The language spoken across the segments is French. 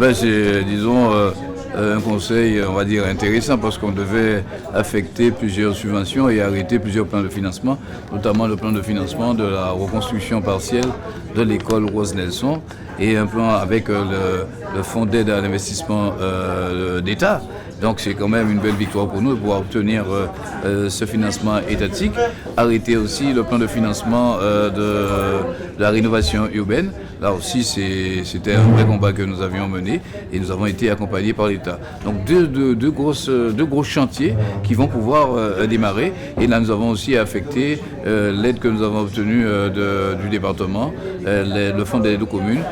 C'est, disons, un conseil, on va dire, intéressant parce qu'on devait affecter plusieurs subventions et arrêter plusieurs plans de financement, notamment le plan de financement de la reconstruction partielle de l'école Rose Nelson et un plan avec le fonds d'aide à l'investissement d'État. Donc c'est quand même une belle victoire pour nous de pouvoir obtenir ce financement étatique. Arrêter aussi le plan de financement de la rénovation urbaine. Là aussi c'était un vrai combat que nous avions mené et nous avons été accompagnés par l'État. Donc deux gros chantiers qui vont pouvoir démarrer. Et là nous avons aussi affecté l'aide que nous avons obtenue du département, le fonds d'aide aux communes,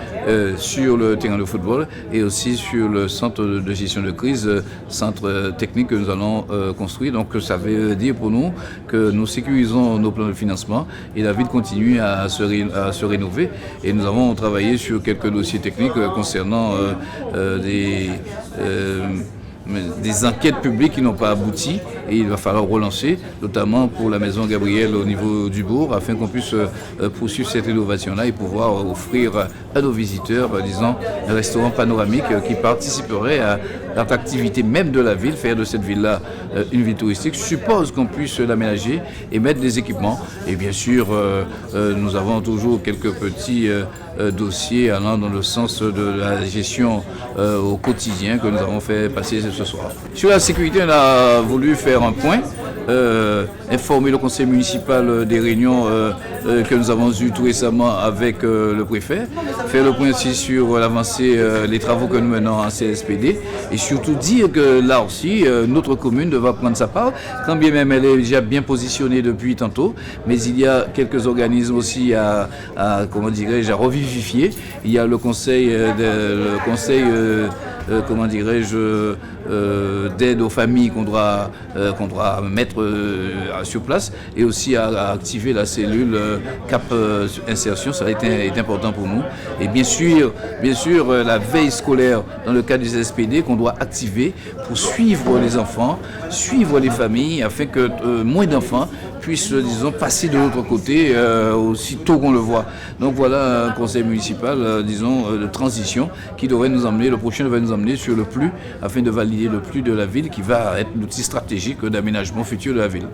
sur le terrain de football et aussi sur le centre de gestion de crise, centre technique que nous allons construire. Donc ça veut dire pour nous que nous sécurisons nos plans de financement et la ville continue à se rénover. Et nous avons travaillé sur quelques dossiers techniques concernant des enquêtes publiques qui n'ont pas abouti et il va falloir relancer, notamment pour la maison Gabriel au niveau du bourg, afin qu'on puisse poursuivre cette innovation-là et pouvoir offrir à nos visiteurs, disons, un restaurant panoramique qui participerait à l'attractivité même de la ville, faire de cette ville-là une ville touristique. Je suppose qu'on puisse l'aménager et mettre des équipements. Et bien sûr, nous avons toujours quelques petits dossiers allant dans le sens de la gestion au quotidien que nous avons fait passer ce soir. Sur la sécurité, on a voulu faire un point, informer le conseil municipal des réunions que nous avons eues tout récemment avec le préfet, faire le point aussi sur l'avancée, les travaux que nous menons en CSPD et surtout dire que là aussi, notre commune devra prendre sa part, quand bien même elle est déjà bien positionnée depuis tantôt, mais il y a quelques organismes aussi à revivifier. Il y a le conseil d'aide aux familles qu'on doit mettre sur place et aussi à activer la cellule CAP Insertion. Ça a été important pour nous. Et bien sûr, la veille scolaire dans le cadre du SPD qu'on doit activer pour suivre les enfants, suivre les familles afin que moins d'enfants puissent, disons, passer de l'autre côté aussitôt qu'on le voit. Donc voilà un conseil municipal, de transition qui devrait nous emmener, le prochain devrait nous emmener sur le PLU afin de valider le PLU de la ville qui va être l'outil stratégique d'aménagement futur de la ville.